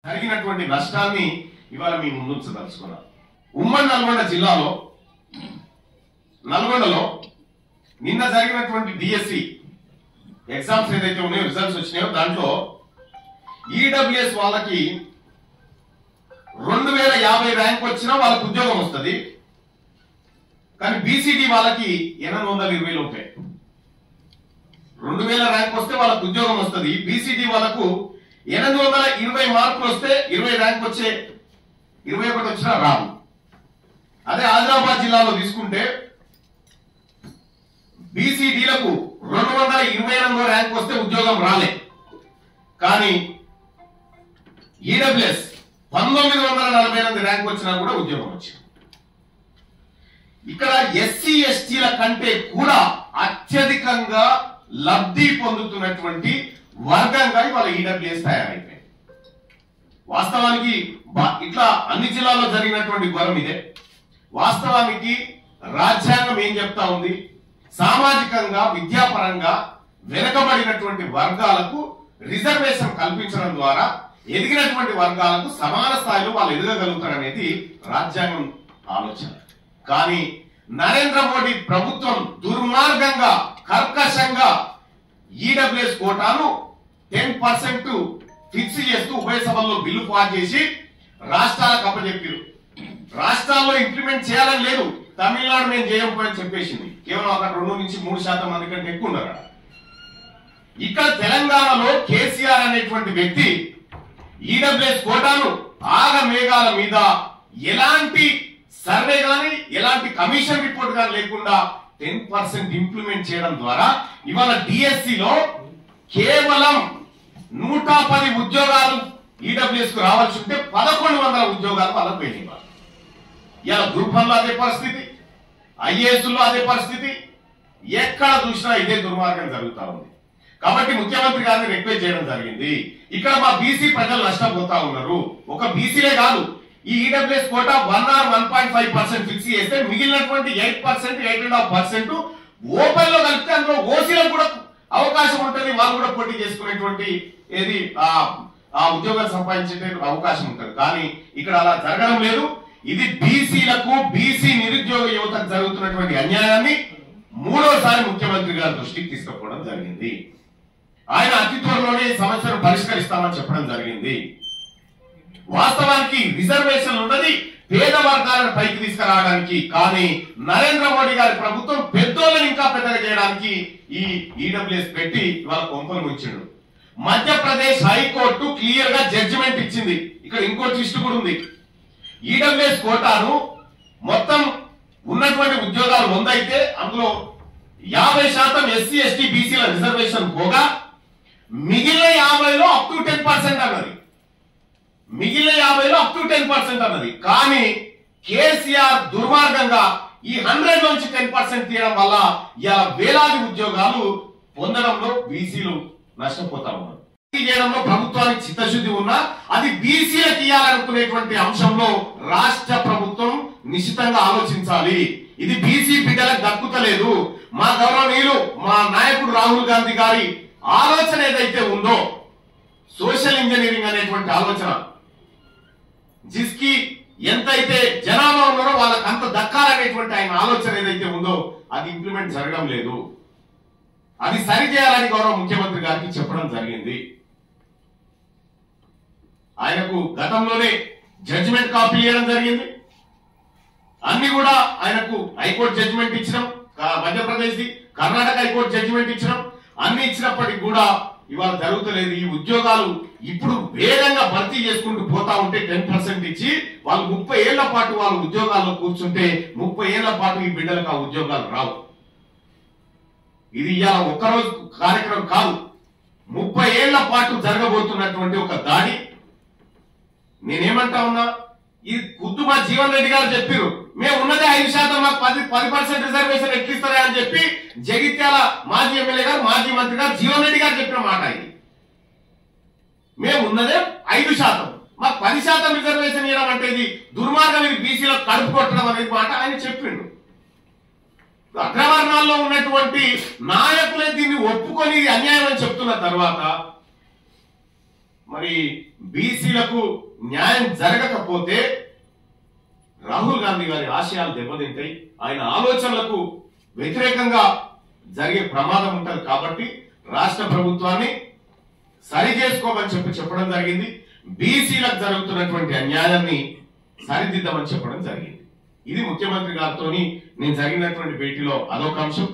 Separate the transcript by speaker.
Speaker 1: జరిగినటువంటి నష్టాన్ని ఇవాళ మీ ముందుంచదలుచుకున్నాం. ఉమ్మడి నల్గొండ జిల్లాలో నల్గొండలో నిన్న జరిగినటువంటి డిఎస్సి ఎగ్జామ్స్ ఏదైతే ఉన్నాయో రిజల్ట్స్ వచ్చినాయో దాంట్లో ఈడబ్ల్యూఎస్ వాళ్ళకి 2050 ర్యాంక్ వచ్చినా వాళ్ళకి ఉద్యోగం వస్తుంది. కానీ బీసీడీ వాళ్ళకి 820 లోపే. 2000 ర్యాంక్ వస్తే వాళ్ళకు ఉద్యోగం వస్తుంది. బీసీడీ వాళ్ళకు 820 మార్కులు వస్తే 20 ర్యాంక్ వచ్చే 21 వచ్చినా రాదు. అదే ఆదిలాబాద్ జిల్లాలో తీసుకుంటే బీసీడీలకు 228 ర్యాంక్ వస్తే ఉద్యోగం రాలే. కానీ ఈడబ్ల్యూఎస్ 1948 ర్యాంక్ వచ్చినా కూడా ఉద్యోగం వచ్చింది. ఇక్కడ ఎస్సీ ఎస్టీల కంటే కూడా అత్యధికంగా లబ్ధి పొందుతున్నటువంటి వర్గంగా ఇవాళ ఈడబ్ల్యూఎస్ తయారైపోయింది. వాస్తవానికి ఇట్లా అన్ని జిల్లాల్లో జరిగినటువంటి ఘోరం ఇదే. వాస్తవానికి రాజ్యాంగం ఏం చెప్తా ఉంది, సామాజికంగా విద్యాపరంగా వెనుకబడినటువంటి వర్గాలకు రిజర్వేషన్ కల్పించడం ద్వారా ఎదిగినటువంటి వర్గాలకు సమాన స్థాయిలో వాళ్ళు ఎదగగలుగుతారనేది రాజ్యాంగం ఆలోచన. కానీ నరేంద్ర మోడీ ప్రభుత్వం దుర్మార్గంగా కర్కశంగా ఈడబ్ల్యూఎస్ కోటాను 10% ఫిక్స్ చేస్తూ ఉభయ సభల్లో బిల్లు పాస్ చేసి రాష్ట్రాలకు అప్పచెప్పారు. రాష్ట్రాల్లో ఇంప్లిమెంట్ చేయాలని లేదు, తమిళనాడు మేము చేయకపోయని చెప్పేసింది. కేవలం అక్కడ 2 నుంచి 3% మంది కంటే ఎక్కువ ఉన్నారు. ఇక్కడ తెలంగాణలో కేసీఆర్ అనేటువంటి వ్యక్తి ఈడబ్ల్యూఎస్ కోటాను ఆగమేఘాల మీద ఎలాంటి సర్వే గాని ఎలాంటి కమిషన్ రిపోర్ట్ గాని లేకుండా 10% ఇంప్లిమెంట్ చేయడం ద్వారా ఇవాళ డిఎస్సిలో కేవలం 110 ఉద్యోగాలు ఈడబ్ల్యూఎస్ కు రావాల్సి ఉంటే 1100 ఉద్యోగాలు వాళ్ళకు పోయినాయి. ఇలా గ్రూప్ 1 లో అదే పరిస్థితి, ఐఏఎస్ లో అదే పరిస్థితి, ఎక్కడ చూసినా ఇదే దుర్మార్గం జరుగుతా ఉంది. కాబట్టి ముఖ్యమంత్రి గారిని రిక్వెస్ట్ చేయడం జరిగింది. ఇక్కడ మా బీసీ ప్రజలు నష్టపోతా ఉన్నారు. ఒక బీసీలే కాదు, ఈ ఈడబ్ల్యూఎస్ కోటా 1 or 1.5% ఫిక్స్ చేస్తే మిగిలినటువంటి 8%, 8.5% ఓపెన్ లో కలిపితే అందులో ఓసీలకు కూడా అవకాశం ఉంటుంది. వాళ్ళు కూడా పోటీ చేసుకునేటువంటి ఏది ఆ ఉద్యోగాలు సంపాదించే అవకాశం ఉంటుంది. కానీ ఇక్కడ అలా జరగడం లేదు. ఇది బీసీలకు, బీసీ నిరుద్యోగ యువతకు జరుగుతున్నటువంటి అన్యాయాన్ని 3వసారి ముఖ్యమంత్రి గారి దృష్టికి తీసుకుపోవడం జరిగింది. ఆయన అతి త్వరలోనే ఈ సమస్యను పరిష్కరిస్తామని చెప్పడం జరిగింది. వాస్తవానికి రిజర్వేషన్ ఉన్నది పేద వర్గాలను పైకి తీసుకురావడానికి. కానీ నరేంద్ర మోడీ గారి ప్రభుత్వం పెద్దోళ్ళని ఇంకా పెద్దగా చేయడానికి ఈ ఈడబ్ల్యూఎస్ పెట్టి ఇవాళ కొంపలు ముంచిండు. మధ్యప్రదేశ్ హైకోర్టు క్లియర్ గా జడ్జిమెంట్ ఇచ్చింది. ఇక్కడ ఇంకో ట్విస్ట్ కూడా ఉంది. ఈడబ్ల్యూఎస్ కోటాను మొత్తం ఉన్నటువంటి ఉద్యోగాలు 100 అయితే అందులో 50% ఎస్సీ ఎస్టీ బీసీల రిజర్వేషన్ పోగా మిగిలిన 50లో అప్ టు 10% అన్నది. మిగిలిన 50లో అప్ టు 10% అన్నది. కానీ కేసీఆర్ దుర్మార్గంగా ఈ 100 నుంచి 10% తీయడం వల్ల ఇలా వేలాది ఉద్యోగాలు పొందడంలో బీసీలు నష్టపోతా ఉన్నారు. చేయడంలో ప్రభుత్వానికి చిత్తశుద్ధి ఉన్నా అది బీసీలకు ఇవ్వాలనుకునేటువంటి అంశంలో రాష్ట్ర ప్రభుత్వం నిశ్చితంగా ఆలోచించాలి. ఇది బీసీ బిడ్డలకు దక్కుతలేదు. మా గౌరవనీయులు మా నాయకుడు రాహుల్ గాంధీ గారి ఆలోచన ఏదైతే ఉందో సోషల్ ఇంజనీరింగ్ అనేటువంటి ఆలోచన, జిస్కి ఎంతైతే జనాభా ఉన్నారో వాళ్ళకి అంత దక్కాలనేటువంటి ఆయన ఆలోచన ఏదైతే ఉందో అది ఇంప్లిమెంట్ జరగడం లేదు. అది సరిచేయాలని గౌరవ ముఖ్యమంత్రి గారికి చెప్పడం జరిగింది. ఆయనకు గతంలోనే జడ్జిమెంట్ కాపీ ఇవ్వడం జరిగింది. అన్ని కూడా ఆయనకు హైకోర్టు జడ్జిమెంట్ ఇచ్చినాం, మధ్యప్రదేశ్ కర్ణాటక హైకోర్టు జడ్జిమెంట్ ఇచ్చినాం. అన్ని ఇచ్చినప్పటికీ కూడా ఇవాళ జరుగుతలేదు. ఈ ఉద్యోగాలు ఇప్పుడు వేగంగా భర్తీ చేసుకుంటూ పోతా ఉంటే 10% ఇచ్చి వాళ్ళు 30 ఏళ్ల పాటు వాళ్ళు ఉద్యోగాల్లో కూర్చుంటే 30 ఏళ్ల పాటు ఈ బిడ్డలకు ఆ ఉద్యోగాలు రావు. ఇది ఇవాళ ఒక్కరోజు కార్యక్రమం కాదు, 30 ఏళ్ల పాటు జరగబోతున్నటువంటి ఒక దాడి. నేనేమంటా ఉన్నా, ఇది కుద్దుమా జీవన్ రెడ్డి గారు చెప్పారు, మేము ఉన్నదే 5%, మాకు 10% రిజర్వేషన్ ఎట్లిస్తారా అని చెప్పి జగిత్యాల మాజీ ఎమ్మెల్యే గారు, మాజీ మంత్రి గారు జీవన్ రెడ్డి గారు చెప్పిన మాట ఇది. మేము ఉన్నదే 5%, మాకు 10% రిజర్వేషన్ ఇవ్వడం అంటే ఇది దుర్మార్గం, ఇది బీసీలో కడుపు కొట్టడం అనేది మాట ఆయన చెప్పిండు. అగ్రవర్ణాల్లో ఉన్నటువంటి నాయకులే దీన్ని ఒప్పుకొని ఇది అన్యాయం అని చెప్తున్న తర్వాత మరి బీసీలకు న్యాయం జరగకపోతే రాహుల్ గాంధీ గారి ఆశయాలు దెబ్బతింటాయి, ఆయన ఆలోచనలకు వ్యతిరేకంగా జరిగే ప్రమాదం ఉంటుంది. కాబట్టి రాష్ట్ర ప్రభుత్వాన్ని సరి చేసుకోమని చెప్పడం జరిగింది. బీసీలకు జరుగుతున్నటువంటి అన్యాయాన్ని సరిదిద్దమని చెప్పడం జరిగింది. ఇది ముఖ్యమంత్రి గారితో నేను జరిగినటువంటి భేటీలో అదొక అంశం.